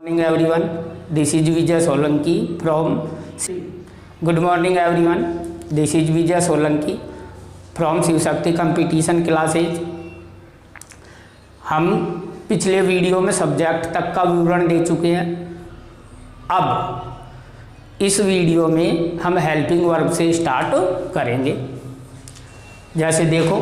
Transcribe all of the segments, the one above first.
Morning everyone, this is Vijay Solanki from Good morning everyone, this is Vijay Solanki from Shiv Shakti competition classes. हम पिछले video में subject तक का विवरण दे चुके हैं। अब इस वीडियो में हम हेल्पिंग वर्ब से स्टार्ट करेंगे। जैसे देखो,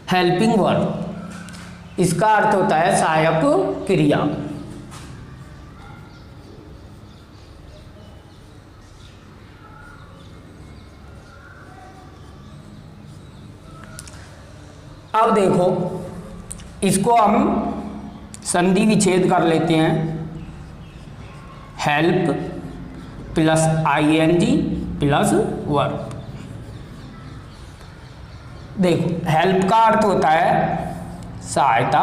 हेल्पिंग वर्ब, इसका अर्थ होता है सहायक क्रिया। अब देखो, इसको हम संधि विच्छेद कर लेते हैं। Help plus I N G plus verb. देखो, हेल्प का अर्थ होता है सहायता,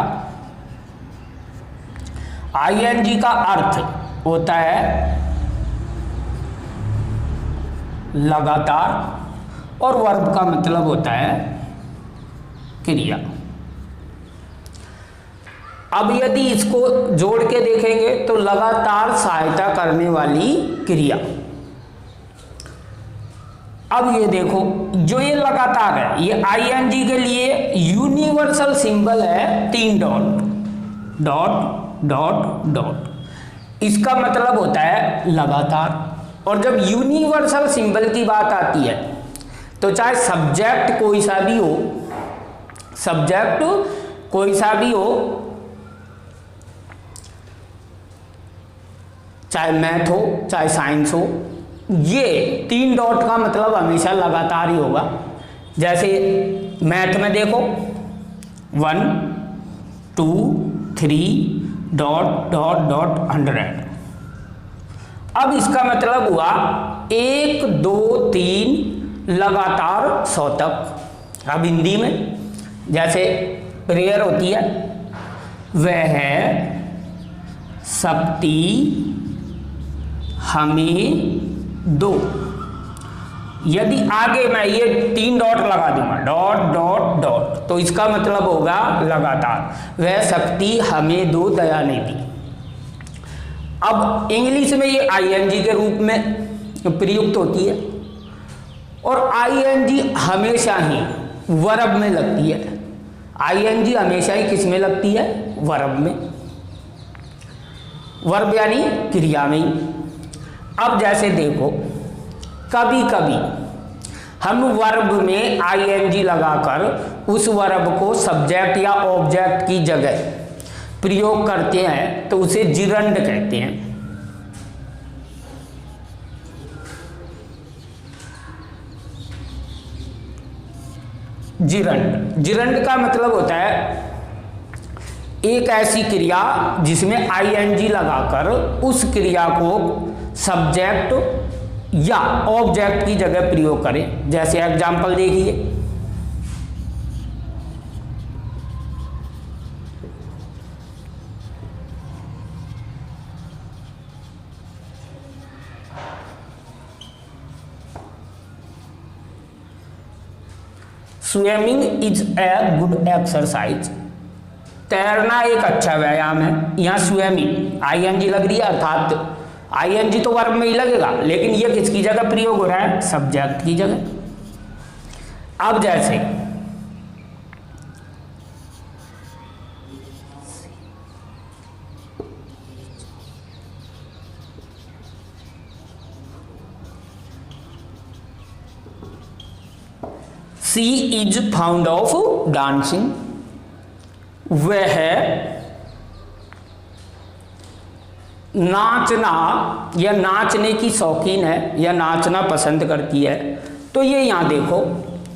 आईएनजी का अर्थ होता है लगातार और वर्ब का मतलब होता है क्रिया। अब यदि इसको जोड़ के देखेंगे तो लगातार सहायता करने वाली क्रिया। अब ये देखो, जो ये लगातार है, ये आईएनजी के लिए यूनिवर्सल सिंबल है 3 डॉट डॉट डॉट डॉट। इसका मतलब होता है लगातार। और जब यूनिवर्सल सिंबल की बात आती है तो चाहे सब्जेक्ट कोई सा भी हो, सब्जेक्ट कोई सा भी हो, चाहे मैथ हो चाहे साइंस हो, ये 3 डॉट का मतलब हमेशा लगातार ही होगा। जैसे मैथ में देखो 1 2 3 डॉट डॉट डॉट 100। अब इसका मतलब हुआ 1 2 3 लगातार 100 तक। अब हिंदी में जैसे प्रेयर होती है, वह शक्ति हमें दो। यदि आगे मैं ये 3 डॉट लगा दूंगा, डॉट डॉट डॉट, तो इसका मतलब होगा लगातार, वह शक्ति हमें दो दया निधि। अब इंग्लिश में ये आईएनजी के रूप में प्रयुक्त होती है और आईएनजी हमेशा ही वर्ब में लगती है। आईएनजी हमेशा ही किस में लगती है? वर्ब में। वर्ब यानी क्रिया में ही। अब जैसे देखो, कभी कभी हम वर्ब में आईएनजी लगाकर उस वर्ब को सब्जेक्ट या ऑब्जेक्ट की जगह प्रयोग करते हैं तो उसे जिरंड कहते हैं। जिरंड, जिरंड का मतलब होता है एक ऐसी क्रिया जिसमें आईएनजी लगाकर उस क्रिया को सब्जेक्ट या ऑब्जेक्ट की जगह प्रयोग करें। जैसे एग्जाम्पल देखिए, swimming is a good exercise. तैरना एक अच्छा व्यायाम है। यहां स्विमिंग आईएनजी लग रही है, अर्थात आईएनजी तो वर्ब में ही लगेगा, लेकिन ये किसकी जगह प्रयोग हो रहा है? सब्जेक्ट की जगह। अब जैसे she is found of dancing. वह नाचना या नाचने की शौकीन है या नाचना पसंद करती है। तो ये यहां देखो,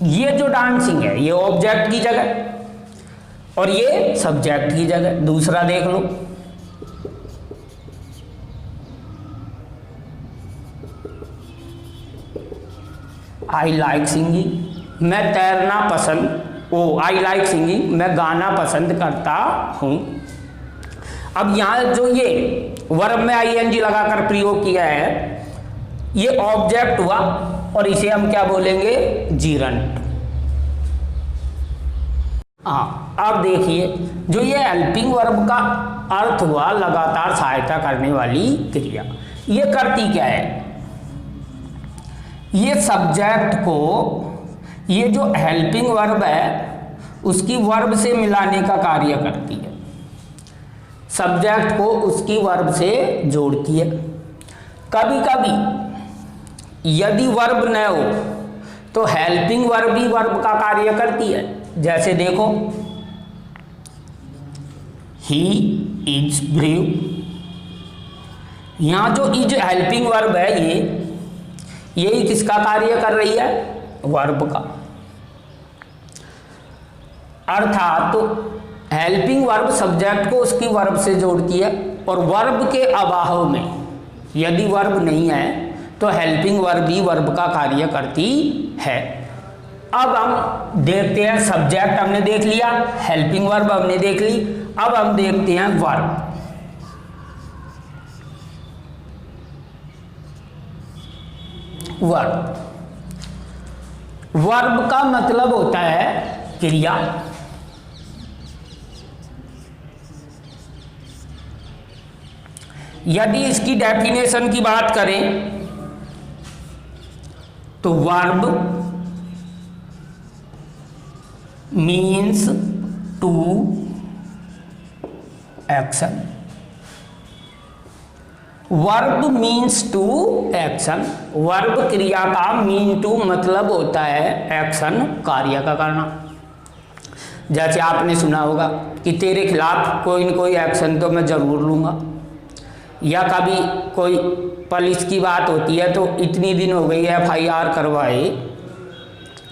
ये जो डांसिंग है ये ऑब्जेक्ट की जगह और ये सब्जेक्ट की जगह। दूसरा देख लो, आई लाइक सिंगिंग। मैं तैरना पसंद, आई लाइक सिंगिंग, मैं गाना पसंद करता हूं। अब यहां जो ये वर्ब में आईएनजी लगाकर प्रयोग किया है, ये ऑब्जेक्ट हुआ और इसे हम क्या बोलेंगे, जीरंट। हाँ, अब देखिए जो ये हेल्पिंग वर्ब का अर्थ हुआ लगातार सहायता करने वाली क्रिया, ये करती क्या है, ये सब्जेक्ट को, ये जो हेल्पिंग वर्ब है उसकी वर्ब से मिलाने का कार्य करती है, सब्जेक्ट को उसकी वर्ब से जोड़ती है। कभी कभी यदि वर्ब न हो तो हेल्पिंग वर्ब भी वर्ब का कार्य करती है। जैसे देखो, ही इज ब्रेव, यहां जो इज हेल्पिंग वर्ब है यही किसका कार्य कर रही है, वर्ब का। अर्थात तो हेल्पिंग वर्ब सब्जेक्ट को उसकी वर्ब से जोड़ती है, और वर्ब के अभाव में, यदि वर्ब नहीं है तो हेल्पिंग वर्ब भी वर्ब का कार्य करती है। अब हम देखते हैं, सब्जेक्ट हमने देख लिया, हेल्पिंग वर्ब हमने देख ली, अब हम देखते हैं वर्ब। वर्ब का मतलब होता है क्रिया। यदि इसकी डेफिनेशन की बात करें तो verb means to action, verb means to action, verb क्रिया का मीन टू मतलब होता है एक्शन, कार्य का करना। जैसे आपने सुना होगा कि तेरे खिलाफ कोई न कोई एक्शन तो मैं जरूर लूंगा, या कभी कोई पुलिस की बात होती है तो इतनी दिन हो गई FIR करवाए,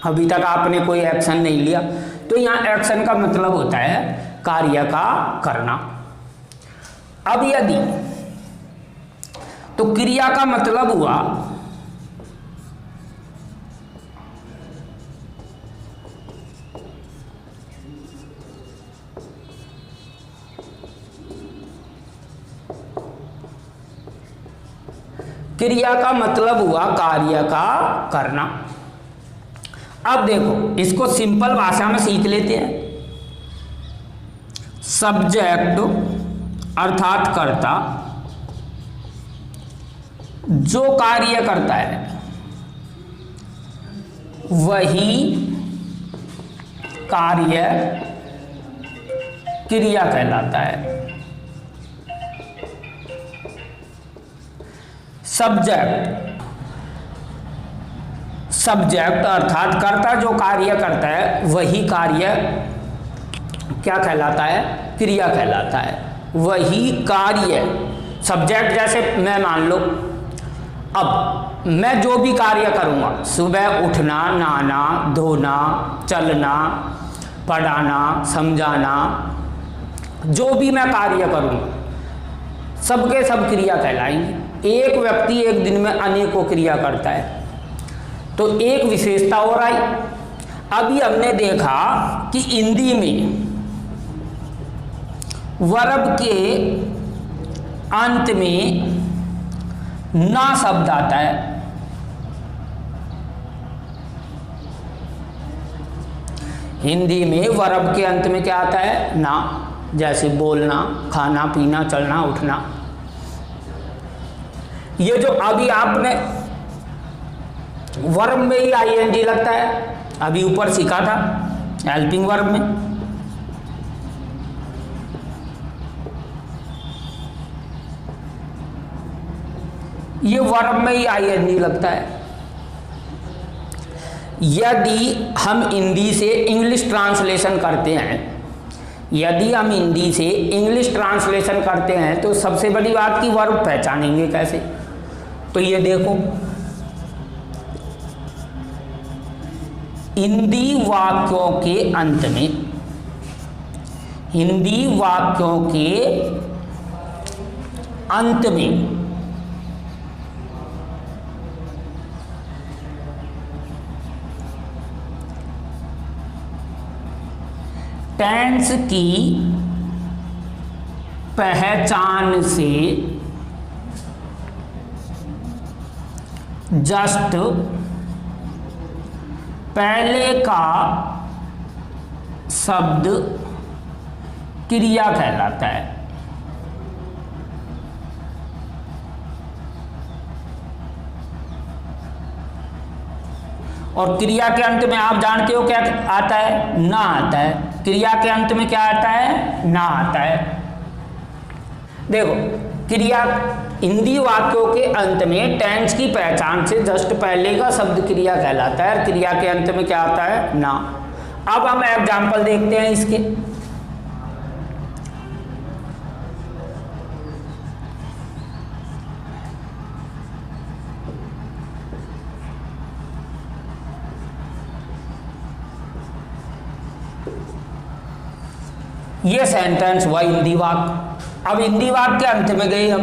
अभी तक आपने कोई एक्शन नहीं लिया, तो यहाँ एक्शन का मतलब होता है कार्य का करना। अब यदि तो क्रिया का मतलब हुआ क्रिया का मतलब हुआ कार्य का करना। अब देखो इसको सिंपल भाषा में सीख लेते हैं। सब्जेक्ट अर्थात कर्ता जो कार्य करता है वही कार्य क्रिया कहलाता है। सब्जेक्ट अर्थात कर्ता जो कार्य करता है वही कार्य क्या कहलाता है, क्रिया कहलाता है। वही कार्य सब्जेक्ट, जैसे मैं मान लो, अब मैं जो भी कार्य करूँगा, सुबह उठना, नहाना, धोना, चलना, पढ़ाना, समझाना, जो भी मैं कार्य करूँगा सबके सब क्रिया कहलाएंगे। एक व्यक्ति एक दिन में अनेकों क्रिया करता है, तो एक विशेषता और आई। अभी हमने देखा कि हिंदी में वर्ब के अंत में ना शब्द आता है। हिंदी में वर्ब के अंत में क्या आता है, ना। जैसे बोलना, खाना, पीना, चलना, उठना। ये जो अभी आपने वर्ब में ही ING लगता है, अभी ऊपर सीखा था हेल्पिंग वर्ब में। ये वर्ब में ही ING लगता है। यदि हम हिंदी से इंग्लिश ट्रांसलेशन करते हैं, यदि हम हिंदी से इंग्लिश ट्रांसलेशन करते हैं तो सबसे बड़ी बात की वर्ब पहचानेंगे कैसे। तो ये देखो, हिंदी वाक्यों के अंत में, हिंदी वाक्यों के अंत में टेंस की पहचान से जस्ट पहले का शब्द क्रिया कहलाता है। और क्रिया के अंत में आप जानते हो क्या आता है? ना आता है। क्रिया के अंत में क्या आता है? ना आता है। देखो, क्रिया हिंदी वाक्यों के अंत में टेंस की पहचान से जस्ट पहले का शब्द क्रिया कहलाता है और क्रिया के अंत में क्या आता है? ना। अब हम एग्जाम्पल देखते हैं इसके। ये सेंटेंस हुआ हिंदी वाक्य। अब हिंदी वाक्य के अंत में गए हम,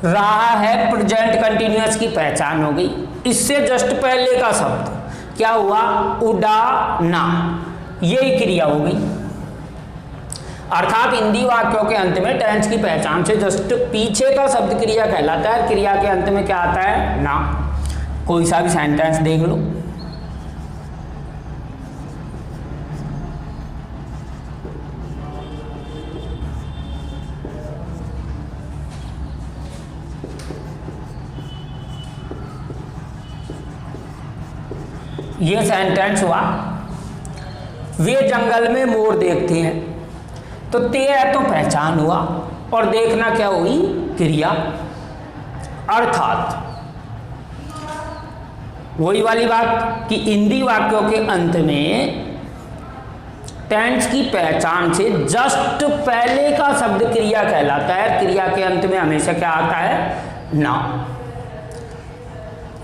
रहा है प्रेजेंट कंटिन्यूअस की पहचान हो गई। इससे जस्ट पहले का शब्द क्या हुआ? उड़ाना, यही क्रिया हो गई। अर्थात हिंदी वाक्यों के अंत में टेंस की पहचान से जस्ट पीछे का शब्द क्रिया कहलाता है। क्रिया के अंत में क्या आता है? ना। कोई सा भी सेंटेंस देख लो। ये सेंटेंस हुआ, वे जंगल में मोर देखते हैं। तो ते है तो पहचान हुआ और देखना क्या हुई? क्रिया। अर्थात वही वाली बात कि हिंदी वाक्यों के अंत में टेंस की पहचान से जस्ट पहले का शब्द क्रिया कहलाता है। क्रिया के अंत में हमेशा क्या आता है? ना।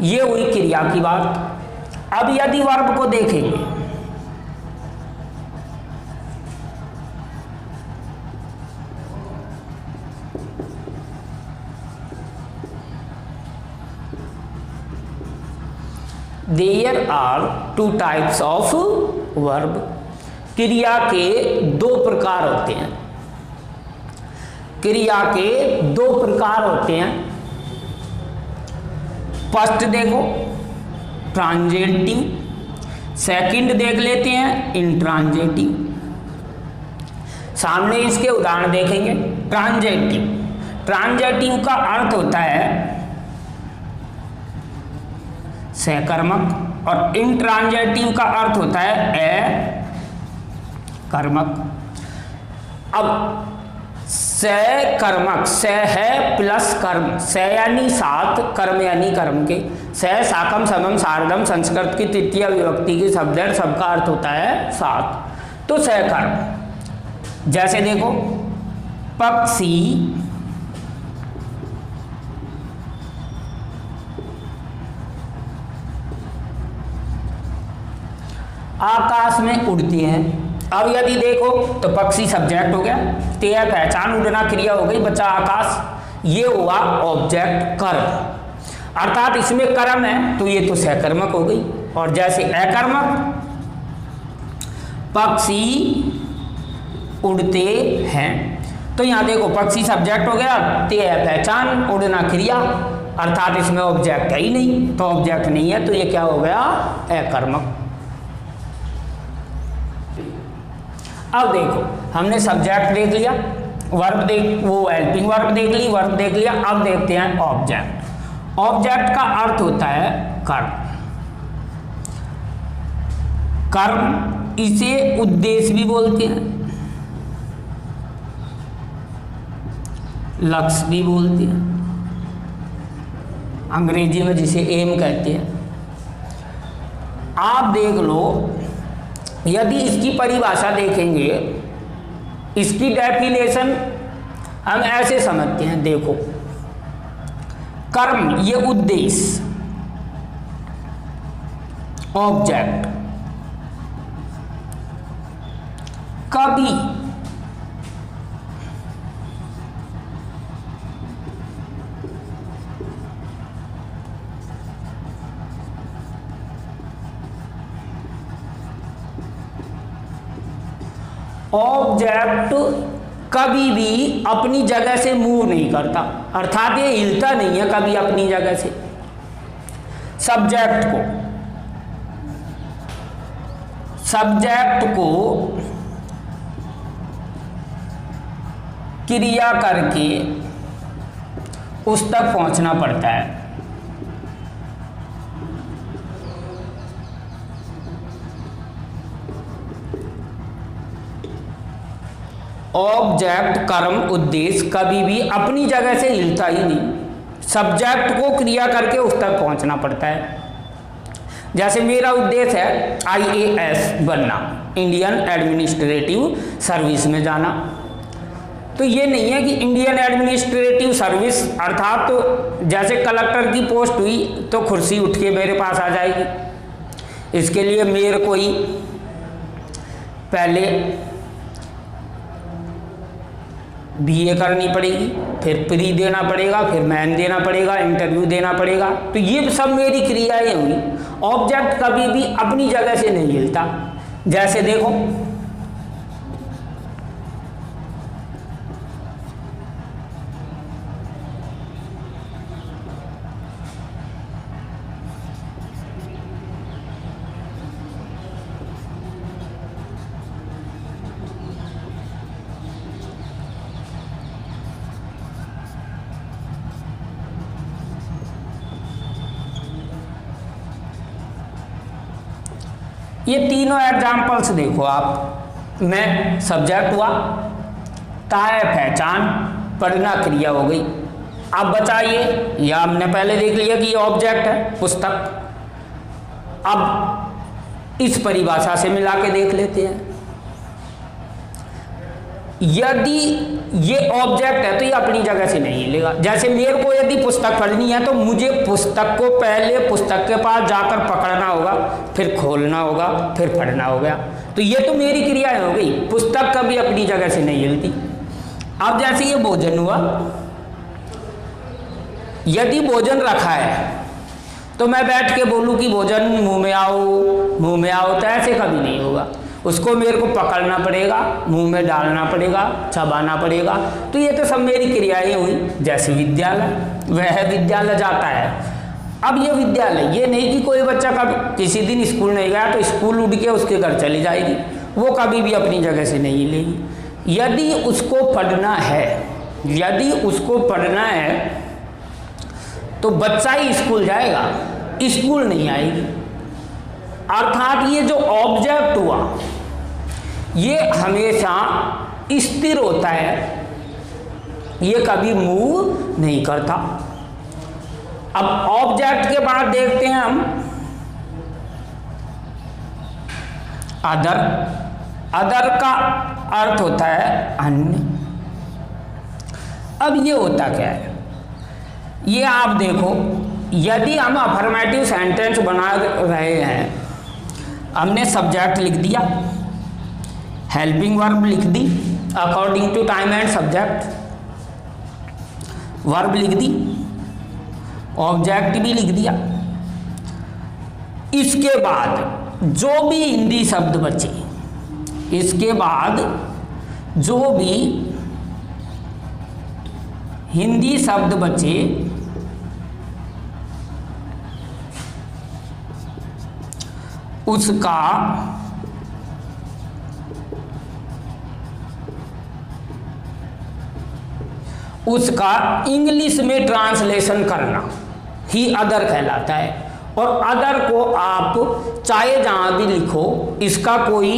ये हुई क्रिया की बात। अब यदि वर्ब को देखेंगे, there are two types of verb. क्रिया के दो प्रकार होते हैं। क्रिया के दो प्रकार होते हैं। फर्स्ट देखो, ट्रांजेटिव। सेकंड देख लेते हैं, इंट्रांजेटिव। सामने इसके उदाहरण देखेंगे। ट्रांजेटिव, ट्रांजेटिव का अर्थ होता है सहकर्मक और इंट्रांजेटिव का अर्थ होता है अकर्मक। अब सहकर्मक, सह है प्लस कर्म, सह यानी सात, कर्म यानी कर्म के। सह साकम समम सार्धम संस्कृत की तृतीय विभक्ति की शब्द है, सबका अर्थ होता है सात। तो सहकर्म, जैसे देखो, पक्षी आकाश में उड़ती हैं। अब यदि देखो तो पक्षी सब्जेक्ट हो गया, ते पहचान, उड़ना क्रिया हो गई, बचा आकाश। ये हुआ ऑब्जेक्ट कर्म। अर्थात इसमें कर्म है तो ये तो सहकर्मक हो गई। और जैसे अकर्मक, पक्षी उड़ते हैं। तो यहां देखो, पक्षी सब्जेक्ट हो गया, ते पहचान, उड़ना क्रिया, अर्थात इसमें ऑब्जेक्ट है ही नहीं। तो ऑब्जेक्ट नहीं है तो ये क्या हो गया? अकर्मक। अब देखो, हमने सब्जेक्ट देख लिया, वर्ब देख, वो हेल्पिंग वर्ब देख ली, वर्ब देख लिया। अब देखते हैं ऑब्जेक्ट। ऑब्जेक्ट का अर्थ होता है कर्म। कर्म, इसे उद्देश्य भी बोलते हैं, लक्ष्य भी बोलते हैं, अंग्रेजी में जिसे एम कहते हैं। आप देख लो, यदि इसकी परिभाषा देखेंगे, इसकी डेफिनेशन हम ऐसे समझते हैं। देखो, कर्म ये उद्देश्य, ऑब्जेक्ट कभी ऑब्जेक्ट कभी भी अपनी जगह से मूव नहीं करता, अर्थात ये हिलता नहीं है कभी अपनी जगह से। सब्जेक्ट को सब्जेक्ट को क्रिया करके उस तक पहुंचना पड़ता है। ऑब्जेक्ट, कर्म, उद्देश्य कभी भी अपनी जगह से हिलता ही नहीं, सब्जेक्ट को क्रिया करके उस तक पहुंचना पड़ता है। जैसे मेरा उद्देश्य है IAS बनना, इंडियन एडमिनिस्ट्रेटिव सर्विस में जाना, तो ये नहीं है कि इंडियन एडमिनिस्ट्रेटिव सर्विस अर्थात तो जैसे कलेक्टर की पोस्ट हुई तो कुर्सी उठ के मेरे पास आ जाएगी। इसके लिए मेरे को ही पहले BA करनी पड़ेगी, फिर प्री देना पड़ेगा, फिर मैन देना पड़ेगा, इंटरव्यू देना पड़ेगा, तो ये सब मेरी क्रियाएं हुई। ऑब्जेक्ट कभी भी अपनी जगह से नहीं हिलता। जैसे देखो ये तीनों एग्जाम्पल्स देखो आप। मैं सब्जेक्ट हुआ, ताय पहचान, पढ़ना क्रिया हो गई। अब बताइए, यह हमने पहले देख लिया कि ये ऑब्जेक्ट है पुस्तक। अब इस परिभाषा से मिला के देख लेते हैं। यदि ये ऑब्जेक्ट है तो ये अपनी जगह से नहीं हिलेगा। जैसे मेरे को यदि पुस्तक पढ़नी है तो मुझे पुस्तक को पहले पुस्तक के पास जाकर पकड़ना होगा, फिर खोलना होगा, फिर पढ़ना होगा। तो ये तो मेरी क्रिया हो गई, पुस्तक कभी अपनी जगह से नहीं हिलती। अब जैसे ये भोजन हुआ, यदि भोजन रखा है तो मैं बैठ के बोलूं कि भोजन मुंह में आओ, मुंह में आओ, तो ऐसे कभी नहीं होगा। उसको मेरे को पकड़ना पड़ेगा, मुंह में डालना पड़ेगा, चबाना पड़ेगा। तो ये तो सब मेरी क्रियाएं हुई। जैसे विद्यालय, वह विद्यालय जाता है। अब ये विद्यालय, ये नहीं कि कोई बच्चा कभी किसी दिन स्कूल नहीं गया तो स्कूल उड़ के उसके घर चली जाएगी, वो कभी भी अपनी जगह से नहीं लेगी। यदि उसको पढ़ना है, यदि उसको पढ़ना है तो बच्चा ही स्कूल जाएगा, स्कूल नहीं आएगी। अर्थात ये जो ऑब्जेक्ट हुआ ये हमेशा स्थिर होता है, ये कभी मूव नहीं करता। अब ऑब्जेक्ट के बाद देखते हैं हम अदर। अदर का अर्थ होता है अन्य। अब ये होता क्या है, ये आप देखो, यदि हम अफर्मेटिव सेंटेंस बना रहे हैं, हमने सब्जेक्ट लिख दिया, हेल्पिंग वर्ब लिख दी according to time and subject, verb लिख दी, ऑब्जेक्ट भी लिख दिया। इसके बाद जो भी हिंदी शब्द बचे, इसके बाद जो भी हिंदी शब्द बचे उसका इंग्लिश में ट्रांसलेशन करना ही अदर कहलाता है। और अदर को आप चाहे जहां भी लिखो, इसका कोई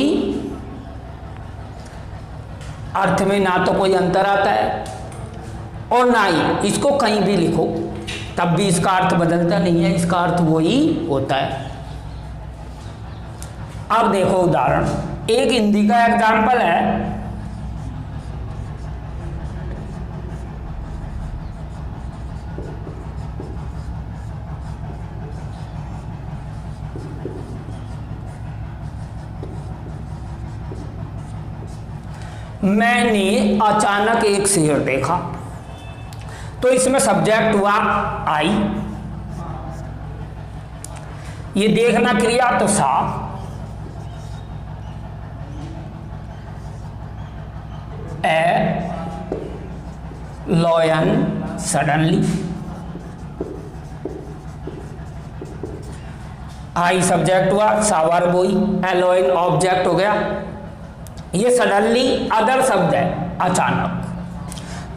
अर्थ में ना तो कोई अंतर आता है और ना ही इसको कहीं भी लिखो तब भी इसका अर्थ बदलता नहीं है, इसका अर्थ वही होता है। अब देखो उदाहरण, एक हिंदी का एग्जाम्पल है, मैंने अचानक एक शेर देखा। तो इसमें सब्जेक्ट हुआ आई, ये देखना क्रिया तो सा, ए लॉयन सडनली, आई सब्जेक्ट हुआ, शावर बॉय, एलोइन ऑब्जेक्ट हो गया। ये सडनली अदर शब्द है, अचानक।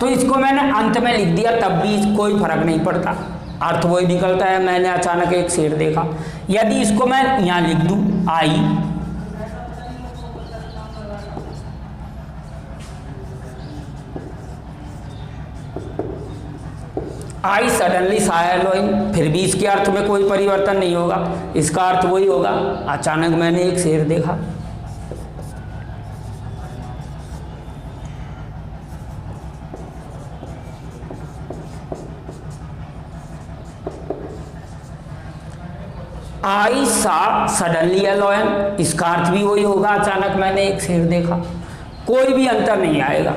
तो इसको मैंने अंत में लिख दिया, तब भी कोई फर्क नहीं पड़ता, अर्थ वही निकलता है, मैंने अचानक एक शेर देखा। यदि इसको मैं यहाँ लिख दूं, आई सडनली सॉ एलोइन, फिर भी इसके अर्थ में कोई परिवर्तन नहीं होगा, इसका अर्थ वही होगा, अचानक मैंने एक शेर देखा। आई सा सडनली एलोइन, इसका अर्थ भी वही होगा, अचानक मैंने एक शेर देखा। कोई भी अंतर नहीं आएगा।